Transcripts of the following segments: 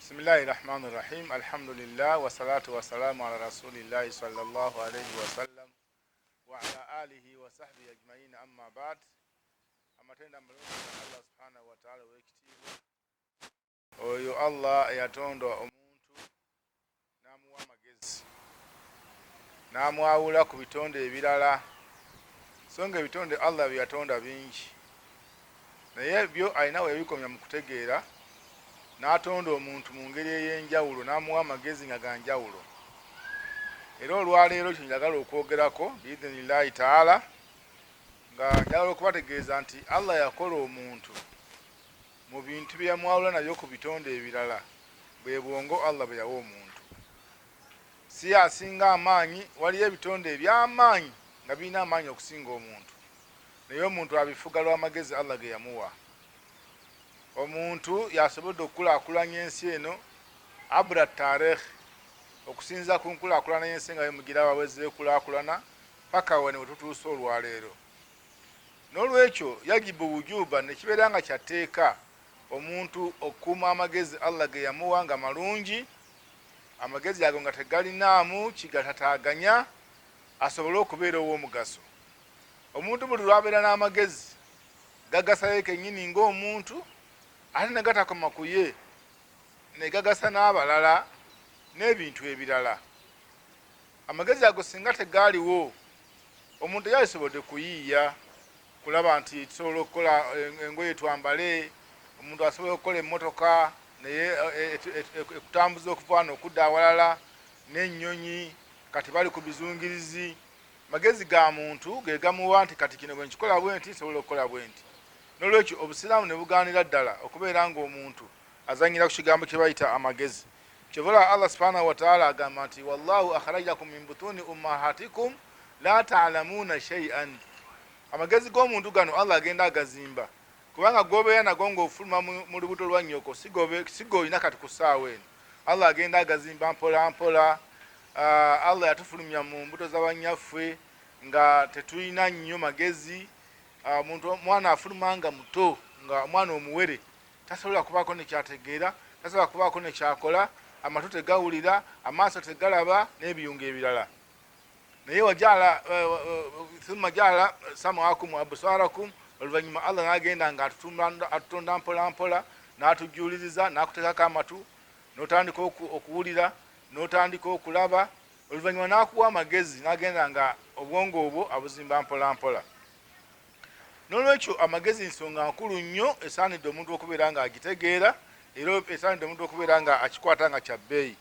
Bismillahi rahmani rahim. Alhamdulillah wa salatu wa salamu ala rasulillahi sallallahu alayhi wa sallam wa ala alihi wa sahbihi ajma'in, amma ba'd. Amatenda mulungi Allah subhanahu wa ta'ala wekitiibwa oyo Allah eyatonda omuntu n'amuwa amagezi n'amwawula ku bitonde ebirala, so nga ebitonde Allah bye yatonda bingi naye byo alina we bikomya mu kutegeera, n'atonda omuntu mu ngeri ey'enjawulo n'amuwa amagezi nga ga njawulo. Era olwaleero kyo njagala okwogerako biidhinillahi taala, nga njagala okubategeeza nti Allah yakola omuntu mu bintu bye yamwawula nabyo ku bitonde ebirala, bwe bwongo Allah bwe yawa omuntu. Si asinga amaanyi, waliyo ebitonde eby'amaanyi nga birina amaanyi okusinga omuntu, naye omuntu abifuga lw'amagezi Allah ge yamuwa. Omuntu yasobodde okukulaakulanya ensi eno abura tareekh, okusinza ku nkulaakulana y'ensi nga yemugira baweze kulaakulana paka wano we tutuuse olwaleero. N'olwekyo yajibu wujuba ne kibeera nga kyateeka omuntu okukuuma amagezi Allah ge yamuwa nga malungi, amagezi ago nga tegalinaamu kigatataaganya, asobole okubeera ow'omugaso. Omuntu buli lwabeera n'amagezi gagasayo kennyini ng'omuntu, ate ne gatakoma ku ye ne gagasa n'abalala n'ebintu ebirala. Amagezi ago singa tegaaliwo, omuntu yasobodde kuyiiya, kulaba nti tusobola okukola engoye twambale, omuntu asobola okukola emmotoka naye ekutambuza okuva wano okudda awalala, n'ennyonyi kati bali ku bizungirizi. Magezi ga muntu ge gamuwa nti kati kino bwe nkikola bwe nti sobola okukola bwe nti. N'olwekyo obusiraamu ne bugaanira ddala okubeera ng'omuntu azanyira ku kigambo kye bayita amagezi. Kyovula Allah subhanahu wa ta'ala agamba nti wallahu akhrajakum min butuni ummahatikum la ta'lamuuna shay'an. Amagezi g'omuntu gano Allah agenda agazimba, kubanga gobeera nago ng'ofuluma mu lubuto lwa nnyoko si g'olina kati ku ssaawa eno. Allah agenda agazimba mpola mpola. Allah yatufulumya mu mbuto z'abanyaffe nga tetulina nnyo magezi. Mwana afuluma nga muto, nga mwana omuwere tasobola kubaako nekyategeera, tasobola kubaako nekyakola, amatu tegawulira, amaaso tegalaba n'ebiyungo ebirala. Naye wajala thumma jala sam'akum wa absarakum, oluvannyuma Allah n'agenda nga atutonda mpola mpola, n'atujuliriza, n'akuteekako amatu, n'otandika okuwulira, n'otandika okulaba, oluvannyuma n'akuwa amagezi, n'agenda nga obwongo obwo abuzimba mpola mpola. N'olwekyo amagezi nsonga nkulu nnyo esaanidde omuntu okubeera nga agitegeera, era esaanidde omuntu okubeera nga akikwata nga kya bbeeyi.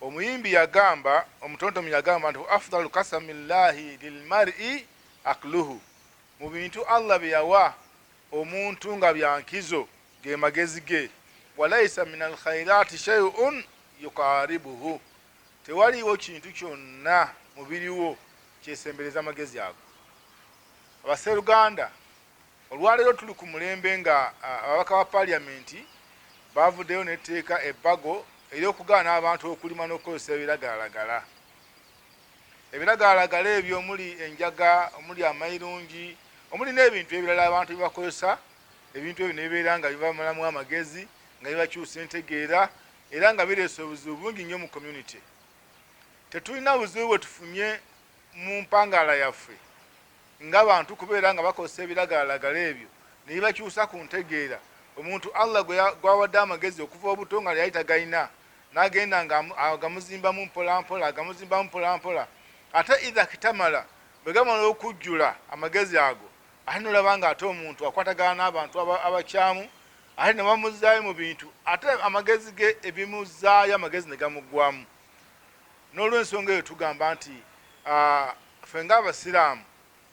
Omuyimbi yagamba, omutontomi yagamba nti afdalu kasamillahi lilmar'i akluhu, mu bintu Allah bye yawa omuntu nga byankizo ge magezi ge, walayisa min alkhairati shay'un yuqaribuhu, tewaliiwo kintu kyonna mu biriwo kyesembereza amagezi ago. Abaseruganda olwaleero tuli ku mulembe nga ababaka ba paliamenti bavuddeyo netteeka ebbago ery'okugaana abantu okulima n'okukozesa ebiragalalagala. Ebiragalalagala ebyo omuli enjaga, omuli amayirungi, omuli n'ebintu ebirala abantu bye bakozesa, ebintu ebyo ne bibeera nga bibamalamu amagezi, nga bibakyusa entegeera, era nga bireesa obuzibu bungi nnyo mu community. Tetulina buzibu bwe tufunye mu mpangaala yaffe ng'abantu kubeera nga bakozesa ebiragalalagala ebyo ne bibakyusa ku ntegeera. Omuntu Allah gwawadde amagezi okuva obuto nga yali tagalina, n'agenda nga agamuzimbamu mpola mpola, agamuzimbamu mpola mpola. Ate idha kitamala, bwe gamala okujjula amagezi ago, ate n'olaba nga ate omuntu akwatagana n'abantu abakyamu, ate ne bamuzaayo mu bintu, ate amagezi ge ebimuzaayo amagezi ne gamuggwamu. N'olw'ensonga eyo tugamba nti ffe ng'Abasiraamu,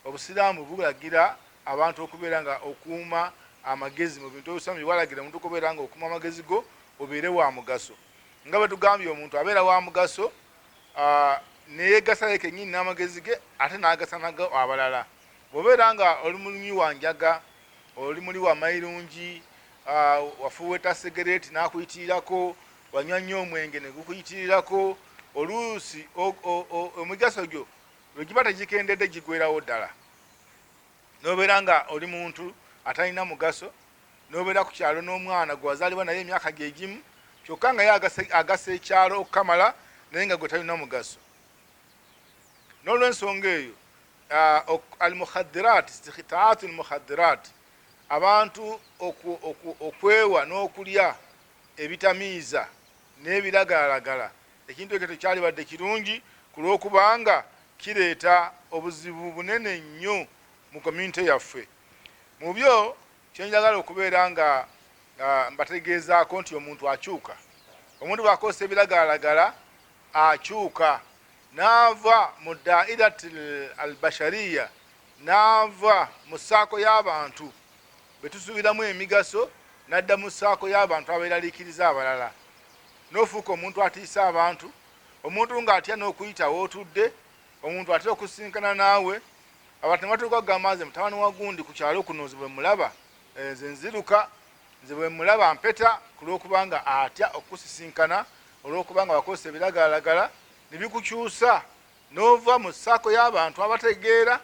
obusiraamu bulagira abantu okubeera nga okuuma amagezi mu bintu ebisaamu bye bwalagira omuntu okubeera nga okuuma amagezi go obeere wa mugaso. Nga bwe tugambye omuntu abeera wa mugaso neyeegasayo kennyini n'amagezi ge ate n'agasa nago abalala. Bw'obeera nga oli mulimi wa njaga, oli muli wa mayirungi, wafuuweta segereeti n'akuyitirirako, wanywa nnyo omwenge ne gukuyitirirako, oluusi emigaso gyo bwe giba tegikendedde gigwerawo ddala. N'obeera nga oli muntu atalina mugaso, n'obeera ku kyalo n'omwana gwe wazaalibwa naye emyaka gye gimu, kyokka nga ye agasa ekyalo okukamala naye nga gwe talina mugaso. N'olwensonga eyo almukhadirat istikhitaatu almukhadirat, abantu okwewa n'okulya ebitamiiza n'ebiragalalagala, ekintu ekyo tekyalibadde kirungi ku lw'okubanga kireeta obuzibu bunene nnyo mu community yaffe. Mu byo kyenjagala okubeera nga mbategeezaako nti omuntu akyuka. Omuntu bw'akozesa ebiragalalagala akyuka, n'ava mu dairat albashariya, n'ava mu ssaako y'abantu betusuubiramu emigaso, n'adda mu ssaako y'abantu abeeraliikiriza abalala. N'ofuuka omuntu atiisa abantu, omuntu ng'atya n'okuyitawo otudde, omuntu atera okusinkana naawe. Abantu ne batuuka kugamba nze mutabani wa gundi ku kyalo kuno, nze bwe mulaba nze nziruka, nze bwe mulaba mpeta, ku lw'okubanga atya okusisinkana olw'okubanga bakozesa ebiragalalagala ne bikukyusa, n'ova mu ssaako y'abantu abategeera,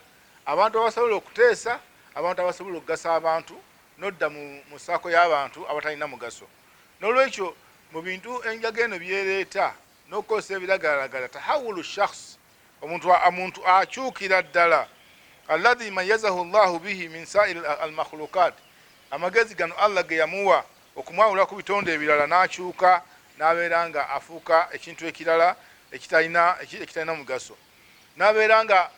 abantu abasobola okuteesa, abantu abasobola okugasa abantu, n'odda mu ssaako y'abantu abatalina mugaso. N'olwekyo mu bintu enjaga eno byereeta n'okukozesa ebiragalalagala, tahawulu shakhs, omuntu akyukira ddala, alladhi mayyazahu llahu bihi min sairi almakhlukat, amagezi gano Allah ge yamuwa okumwawula ku bitonde ebirala, n'akyuka n'abeera nga afuuka ekintu ekirala ekitalina mugaso, n'abeera nga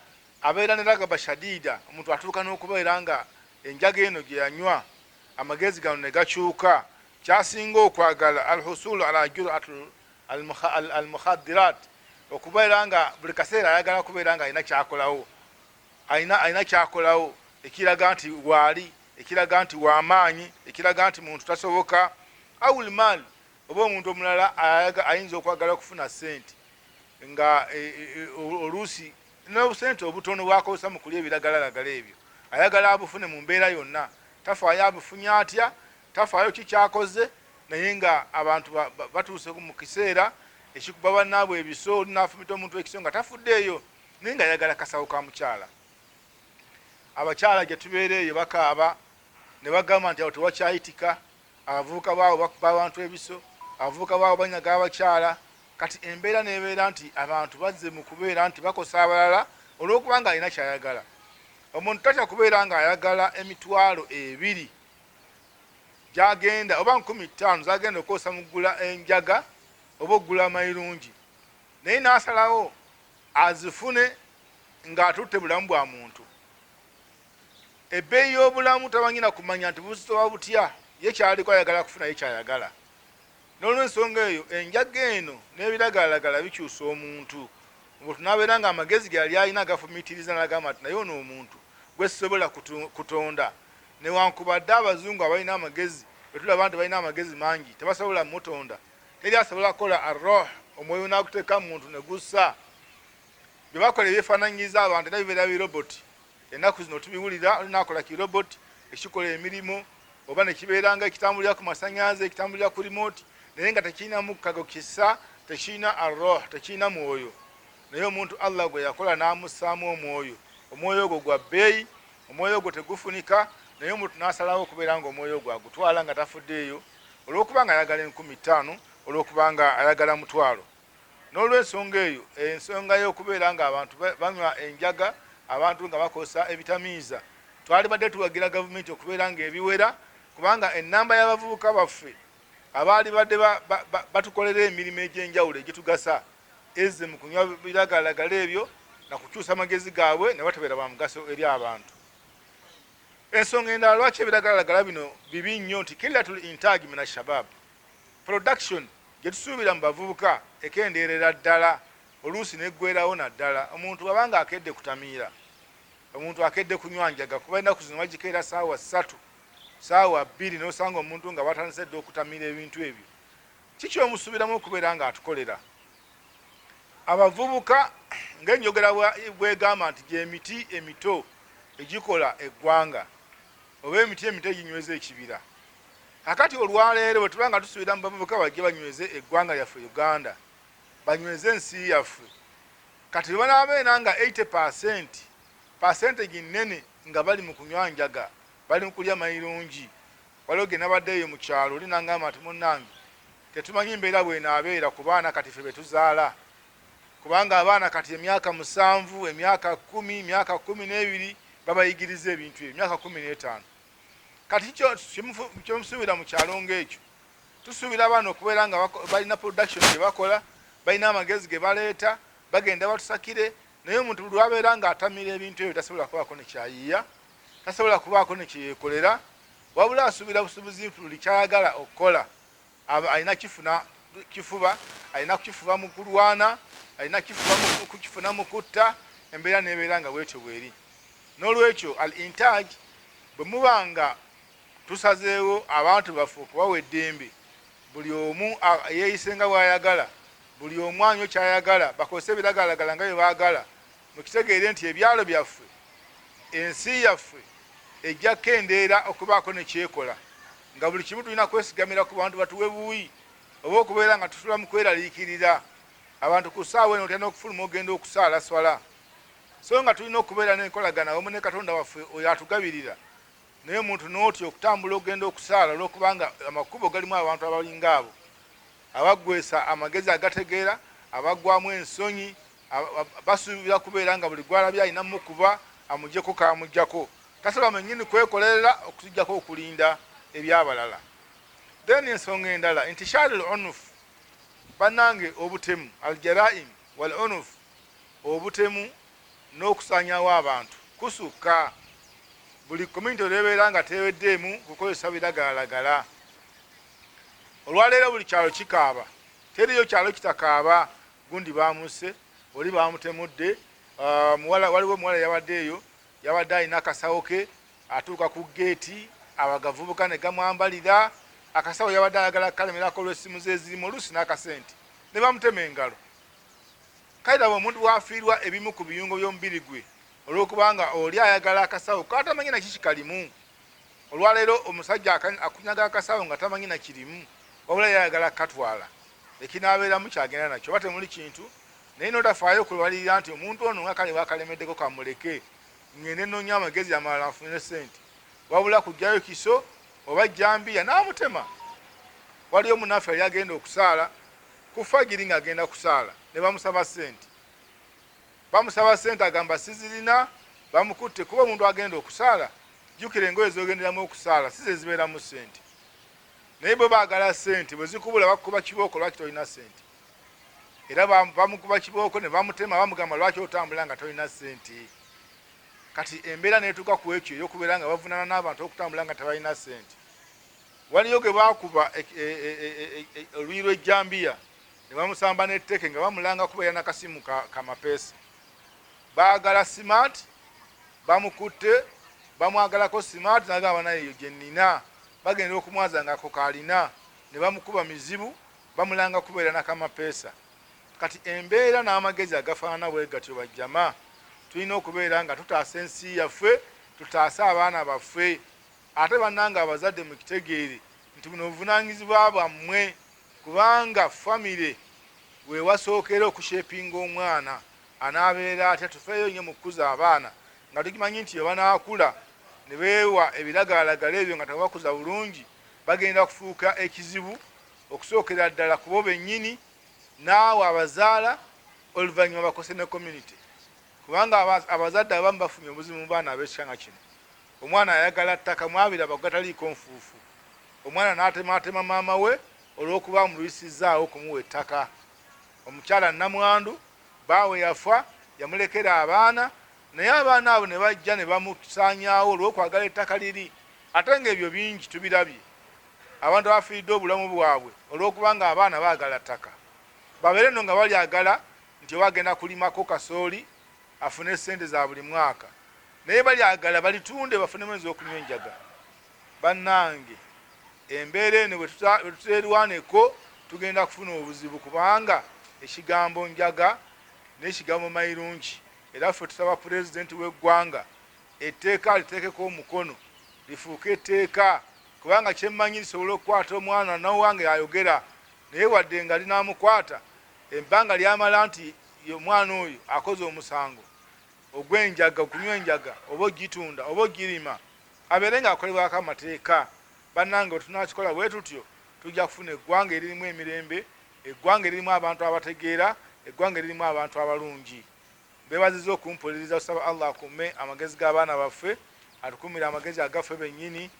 abeera ne ragaba shadida. Omuntu atuuka n'okubeera nga enjaga eno gye yanywa amagezi gano ne gakyuka, kyasinga okwagala alhusulu ala jur'atu almukhadirat, okubeera nga buli kaseera ayagala kubeera nga alina kyakolawo, alina kyakolawo ekiraga nti waali, ekiraga nti w'amaanyi, ekiraga nti muntu tasoboka. Awul mal, oba omuntu omulala ayinza okwagala okufuna sente nga oluusi n'obusente obutono bwakozesa mu kulya ebiragalalagala ebyo ayagala abufune mu mbeera yonna, tafaayo abufunye atya, tafaayo kikyakoze, naye nga abantu batuuse mu kiseera ekikuba bannaabwe ebiso, n'afumita omuntu ekiso nga tafuddeeyo, naye nga ayagala kasawo ka mukyala. Abakyala gye tubeera eyo bakaaba ne bagamba nti awo tewakyayitika, abavubuka baabo bakuba abantu ebiso, abavubuka baabo banyaga abakyala. Kati embeera nebeera nti abantu bazze mu kubeera nti bakosa abalala olw'okuba nga alina kyayagala. Omuntu tatya kubeera nga ayagala emitwalo 2 gyagenda oba 15 zagenda okukosa mu ggula enjaga oba oggula amayirungi, naye n'asalawo azifune ng'atutte bulamu bwa muntu. Ebbeeyi y'obulamu tabanyina kumanya nti busitoba butya, ye kyaliko ayagala kufuna ye kyayagala. N'olw'ensonga eyo enjaga eno n'ebiragalalagala bikyusa omuntu. Omuntu n'abeera nga amagezi gali alina agafumiitiriza n'agamba nti naye ono omuntu gwe sisobola kutonda, newankubadde abazungu abalina amagezi betulaba nti balina amagezi mangi tebasobola mutonda, teri asobola kukola arroh, omwoyo n'akuteeka mu muntu ne gussa. Bye bakola ebyefaananyiza abantu era bibeera biroboti. Ennaku zino tubiwulira, olina akola kiroboti ekikola emirimu, oba ne kibeera nga ekitambulira ku masannyalaze, ekitambulira ku remote, naye nga tekirina mukago kissa, tekirina arroh, tekirina mwoyo. Naye omuntu Allah gwe yakola n'amussaamu omwoyo. Omwoyo ogwo gwa bbeeyi, omwoyo ogwo tegufunika, naye omuntu n'asalawo okubeera nga omwoyo ogwo agutwala nga tafuddeeyo, olw'okuba nga ayagala 50,000, olw'okuba nga ayagala mutwalo. N'olw'ensonga eyo, ensonga y'okubeera nga abantu banywa enjaga, abantu nga bakozesa ebitamiiza, twalibadde tuwagira gavumenti okubeera nga ebiwera, kubanga ennamba y'abavubuka baffe abaali badde batukolera emirimu egy'enjawulo egitugasa ezze mu kunywa biragalalagala ebyo na kukyusa amagezi gaabwe ne batebeera ba mugaso eri abantu. Ensonga endala lwaki ebiragalalagala bino bibi nnyo nti killatul intaagi mina shabab, production gye tusuubira mu bavubuka ekendeerera ddala, oluusi neggwerawo naddala. Omuntu abanga akedde kutamiira, omuntu akedde kunywa njaga, kuba ennaku zino bagikeera ssaawa 3 ssaawa 2 n'osanga omuntu nga batandise dde okutamiira ebintu ebyo. Kiki omusuubiramu okubeera nga atukolera? Abavubuka ng'enjogera bwegamba nti gy'emiti emito egikola eggwanga, oba emiti emito eginyweza ekibira. Kakati olwaleero bwe tuba nga tusuubira mu bavubuka bajje banyweze eggwanga lyaffe Uganda, banyweze ensi yaffe, kati banaabeera nga 80% percentage nnene nga bali mu kunywa njaga, bali mu kulya mayirungi. Waliwo ge nabadde eyo mu kyalo oli n'angamba nti munnange tetumanyi mbeera bwenaabeera ku baana kati ffe betuzaala, kubanga abaana kati emyaka 7 emyaka 10 emyaka 12 babayigiriza ebintu ebyo, emyaka 15. kati kyomusuubira mu kyalo ng'ekyo tusuubira abaana okubeera nga balina production gye bakola, balina amagezi ge baleeta, bagenda batusakire, naye omuntu buli wabeera nga atamira ebintu ebyo tasobola kubaako nekyayiiya, tasobola kubaako nekyeyekolera, wabula asuubira busubuzi buli kyayagala okukola. Alina kifuba, alina kukifuba mu kulwana, alina kukifuna mu kutta, embeera nebeera nga bwetyo bweri. N'olwekyo al intaj bwe muba nga tusazeewo abantu baffe okubawa eddembe, buli omu yeeyisenga bw'ayagala, buli omu anywe kyayagala, bakozese ebiragalalagala nga bye baagala, mukitegeere nti ebyalo byaffe, ensi yaffe ejja kendeera okubaako nekyekola, nga buli kimu tulina kwesigamira ku bantu batuwe buwi, oba okubeera nga tusula mu kweraliikirira. Abantu ku ssaawa eno tulina okufuluma ogenda okusaala swala, so nga tulina okubeera n'enkolagana wamu ne Katonda waffe oyo atugabirira. Naye omuntu n'otyo okutambula ogenda okusaala olw'okubanga amakubo galimu abantu abalinga abo, abaggwesa amagezi agategeera, abaggwamu ensonyi, basuubira kubeera nga buli gwalabye alina mukuba amugyeko kamugyako, tasobola mwennyini kwekolerera okutujjako okulinda ebyabalala. Then ensonga endala intishari al-unuf, bannange obutemu al-jaraim wal-unuf, obutemu n'okusanyawo abantu kusukka. Buli community olebeera nga teweddeemu kukozesa biragalalagala. Olwaleero buli kyalo kikaaba, teriyo kyalo kitakaaba gundi bamuse oli bamutemudde. Waliwo omuwala yabaddeeyo, yabadde alina akasawo ke, atuuka ku geeti abagavubuka ne gamwambalira akasawo, yabadde ayagala kalemerako olw'essimu ze zirimu oluusi n'akasente ne bamutema engalo. Kairaba omuntu bwafiirwa ebimu ku biyungo by'omubiri gwe olw'okubanga oli ayagala akasawo katamanyi na kikikalimu. Olwaleero omusajja akunyaga akasawo nga tamanyi na kirimu, wabula yayagala katwala, ekinaabeeramu kyagenda nakyo. Bate muli kintu naye notafaayo kulwalirira nti omuntu ono nga kale bakalemeddeko kamuleke ngende noonya amagezi amalala nfunire sente, wabula kujjayo kiso oba jambiya n'amutema. Waliyo munaffe yali agenda okusaala ku fajiri ng'agenda kusaala ne bamusaba sente. Bamusaba sente agamba sizirina, bamukutte kuba omuntu agenda okusaala jjukira engoye z'ogenderamu okusaala si ze zibeeramu sente. Naye bwe baagala sente bwe zikubula bakuba kibooko lwaki tolina sente. Era bamukuba kibooko ne bamutema, bamugamba lwaki otambula nga tolina sente. Kati embeera neetuuka ku ekyo ey'okubeera nga bavunaana n'abantu okutambula nga tebalina sente. Waliyo ge baakuba oluyi lw'ejjambiya ne bamusamba n'etteke nga bamulanga kubeera n'akasimu kamapeesa. Baagala smart, bamukutte, bamwagalako smart n'agamba naye eyo gye nnina, bagenda okumwaza ng'ako kaalina, ne bamukuba mizibu, bamulanga kubeera n'akamapeesa. Kati embeera n'amagezi agafaanana bwe gatyo bajjama, tulina okubeera nga tutaasa ensi yaffe, tutaasa abaana baffe, ate bannanga abazadde mukitegeere nti buno obuvunaanyizibwa bwammwe, kubanga famire wewasookera okushepinga omwana anaabeera atya. Tufeeyo nnyo mu kukuza abaana nga tukimanyi nti banaakula ne beewa ebiragalalagala ebyo nga tebakuza bulungi, bagenda kufuuka ekizibu okusookera ddala ku bo bennyini, naawe abazaala, oluvannyuma bakose ne community. Kubanga abazadde abamu bafunye obuzibu mu baana ab'ekikanga kino. Omwana ayagala ttaka mwabira bagataliiko nfuufu, omwana n'atematema maama we olw'okuba amulwisizaawo okumuwa ettaka. Omukyala namwandu baawe yafa yamulekera abaana, naye abaana abo ne bajja ne bamusaanyaawo olw'okwagala ettaka liri. Ate ng'ebyo bingi tubirabye, abantu abafiiridde obulamu bwabwe olw'okubanga abaana baagala ttaka. Babeere nno nga balyagala nti wagenda kulimako kasooli afune sente za buli mwaka, naye balyagala balitunde bafunemu ez'okunywa enjaga. Bannange, embeera eno bwe tuteerwaneko tugenda kufuna obuzibu, kubanga ekigambo njaga n'ekigambo mayirungi. Era ffe tusaba pulezidenti w'eggwanga etteeka liteekeko omukono lifuuke etteeka, kubanga kyemmanyi lisobola okukwata omwana n'owange ayogera, naye wadde nga linaamukwata ebbanga lyamala nti omwana oyo akoze omusango ogw'enjaga, okunywa enjaga, oba ogitunda oba ogirima, abeere ng'akolebwako amateeka. Bannange bwe tunaakikola bwe tutyo tujja kufuna eggwanga eririmu emirembe, eggwanga eririmu abantu abategeera, eggwanga eririmu abantu abalungi. Beebaziza okumpuliriza, osaba Allah akumme amagezi g'abaana baffe, atukumire amagezi agaffe bennyini.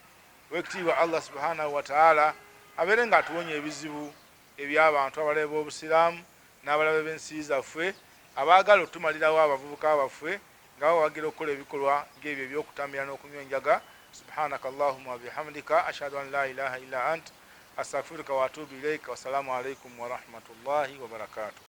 Wekitiibwa Allah subhanahu wa ta'ala abeere nga atuwonya ebizibu eby'abantu abalabe b'obusiraamu n'abalabe b'ensi zaffe abaagala okutumalirawo abavubuka baffe nga bawagira okukola ebikolwa ng'ebyo eby'okutambira n'okunywa enjaga. Subhanaka Allahumma wa bihamdika ashhadu an la ilaha illa ant astaghfiruka wa atubu ilayka. Wassalamu alaikum wa rahmatullahi wa barakatuh.